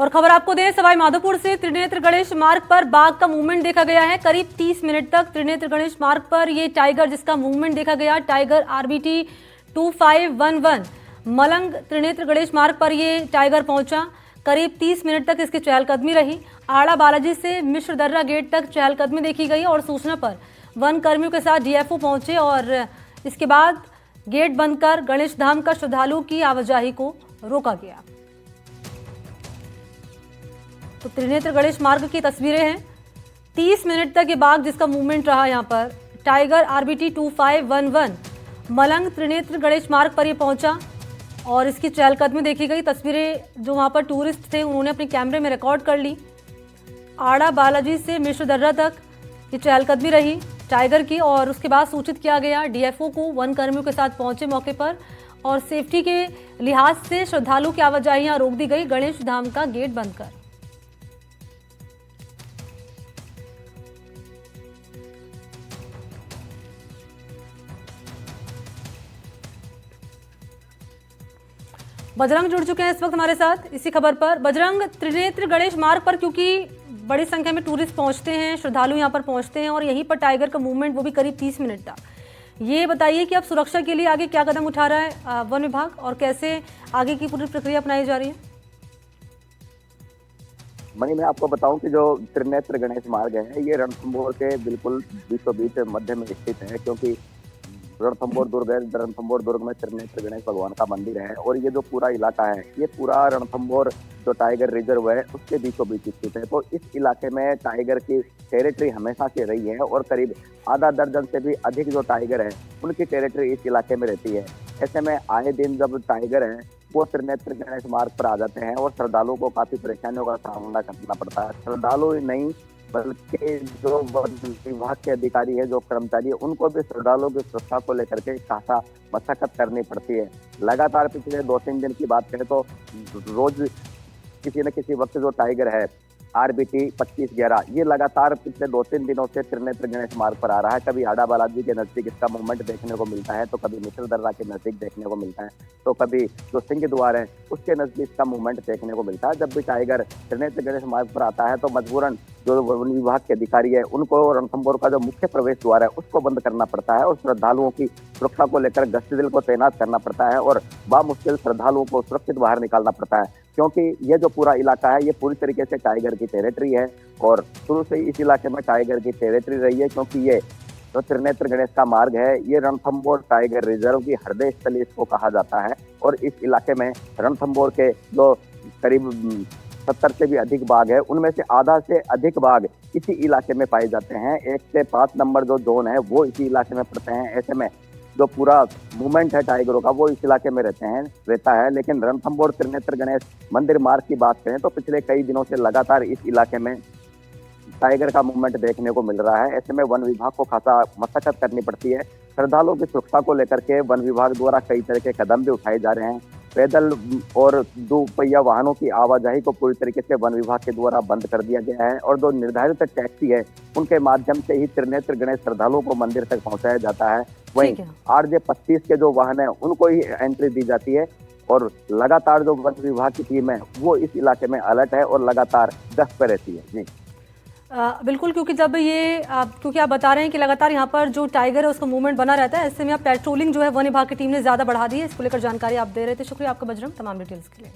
और खबर आपको दें, सवाई माधोपुर से त्रिनेत्र गणेश मार्ग पर बाघ का मूवमेंट देखा गया है। करीब 30 मिनट तक त्रिनेत्र गणेश मार्ग पर ये टाइगर जिसका मूवमेंट देखा गया, टाइगर RBT 2511 मलंग त्रिनेत्र गणेश मार्ग पर ये टाइगर पहुंचा। करीब 30 मिनट तक इसकी चहलकदमी रही। आड़ा बालाजी से मिश्र दर्रा गेट तक चहलकदमी देखी गई और सूचना पर वन कर्मियों के साथ DFO पहुंचे और इसके बाद गेट बंद कर गणेश धाम का श्रद्धालुओं की आवाजाही को रोका गया। तो त्रिनेत्र गणेश मार्ग की तस्वीरें हैं। 30 मिनट तक ये बाघ जिसका मूवमेंट रहा यहाँ पर, टाइगर RBT 2511 मलंग त्रिनेत्र गणेश मार्ग पर ये पहुंचा और इसकी चहलकदमी देखी गई। तस्वीरें जो वहाँ पर टूरिस्ट थे उन्होंने अपने कैमरे में रिकॉर्ड कर ली। आड़ा बालाजी से मिश्र दर्रा तक ये चहलकदमी रही टाइगर की और उसके बाद सूचित किया गया DFO को। वन कर्मियों के साथ पहुंचे मौके पर और सेफ्टी के लिहाज से श्रद्धालुओं की आवाजाही यहाँ रोक दी गई गणेश धाम का गेट बंद कर। बजरंग जुड़ चुके हैं इस वक्त हमारे साथ इसी खबर पर। बजरंग, त्रिनेत्र गणेश मार्ग पर क्योंकि बड़ी संख्या में टूरिस्ट पहुंचते हैं, श्रद्धालु यहां पर पहुंचते हैं और यहीं पर टाइगर का मूवमेंट वो भी करीब 30 मिनट तक, ये बताइए कि अब सुरक्षा के लिए आगे क्या कदम उठा रहा है वन विभाग और कैसे आगे की पूरी प्रक्रिया अपनाई जा रही है? मणि, मैं आपको बताऊं कि जो त्रिनेत्र गणेश मार्ग है ये रणथंभौर के बिल्कुल बीचों बीच मध्य में स्थित है, क्योंकि रणथंभौर दुर्ग है। रणथंभौर दुर्ग में त्रिनेत्र गणेश भगवान का मंदिर है और ये जो पूरा इलाका है ये पूरा रणथंभौर जो टाइगर रिजर्व है उसके बीचों बीच स्थित है। तो इस इलाके में टाइगर की टेरिटरी हमेशा से रही है और करीब आधा दर्जन से भी अधिक जो टाइगर है उनकी टेरिटरी इस इलाके में रहती है। ऐसे में आए दिन जब टाइगर है वो त्रिनेत्र गणेश मार्ग पर आ जाते हैं और श्रद्धालुओं को काफी परेशानियों का सामना करना पड़ता है। श्रद्धालु ही नहीं बल्कि जो विभाग के अधिकारी है, जो कर्मचारी है, उनको भी श्रद्धालुओं की सुरक्षा को लेकर के खासा मशक्कत करनी पड़ती है। लगातार पिछले 2-3 दिन की बात करें तो रोज किसी न किसी वक्त जो टाइगर है RBT 2511 ये लगातार पिछले 2-3 दिनों से त्रिनेत्र गणेश मार्ग पर आ रहा है। कभी आड़ा बालाजी के नजदीक इसका मूवमेंट देखने को मिलता है, तो कभी मिश्र दर्रा के नजदीक देखने को मिलता है, तो कभी जो सिंह द्वार है उसके नजदीक इसका मूवमेंट देखने को मिलता है। जब भी टाइगर त्रिनेत्र गणेश मार्ग पर आता है तो मजबूरन जो वन विभाग के अधिकारी है उनको रणथंभौर का जो मुख्य प्रवेश द्वार है उसको बंद करना पड़ता है और श्रद्धालुओं की सुरक्षा को लेकर गश्ती दल को तैनात करना पड़ता है और बामुश्किल श्रद्धालुओं को सुरक्षित बाहर निकालना पड़ता है, क्योंकि ये जो पूरा इलाका है ये पूरी तरीके से टाइगर की टेरिटरी है और शुरू से इस इलाके में टाइगर की टेरिटरी रही है। क्योंकि ये जो त्रिनेत्र गणेश का मार्ग है ये रणथंभौर टाइगर रिजर्व की हृदय स्थली इसको कहा जाता है और इस इलाके में रणथंभौर के जो करीब 70 से भी अधिक बाघ है उनमें से आधा से अधिक बाघ इसी इलाके में पाए जाते हैं। 1 से 5 नंबर जो जोन है वो इसी इलाके में पड़ते हैं। ऐसे में जो पूरा मूवमेंट है टाइगरों का वो इस इलाके में रहता है। लेकिन रणथंभौर त्रिनेत्र गणेश मंदिर मार्ग की बात करें तो पिछले कई दिनों से लगातार इस इलाके में टाइगर का मूवमेंट देखने को मिल रहा है। ऐसे में वन विभाग को खासा मशक्कत करनी पड़ती है। श्रद्धालुओं की सुरक्षा को लेकर के वन विभाग द्वारा कई तरह के कदम भी उठाए जा रहे हैं। पैदल और 2 पहिया वाहनों की आवाजाही को पूरी तरीके से वन विभाग के द्वारा बंद कर दिया गया है और जो निर्धारित टैक्सी है उनके माध्यम से ही त्रिनेत्र गणेश श्रद्धालुओं को मंदिर तक पहुंचाया जाता है। वहीं RJ 25 के जो वाहन है उनको ही एंट्री दी जाती है और लगातार जो वन विभाग की टीम है वो इस इलाके में अलर्ट है और लगातार गश्त पर रहती है। जी बिल्कुल, क्योंकि जब ये क्योंकि आप बता रहे हैं कि लगातार यहाँ पर जो टाइगर है उसका मूवमेंट बना रहता है, ऐसे में आप पेट्रोलिंग जो है वन विभाग की टीम ने ज़्यादा बढ़ा दी है। इसको लेकर जानकारी आप दे रहे थे। शुक्रिया आपका बजरंग, तमाम डिटेल्स के लिए।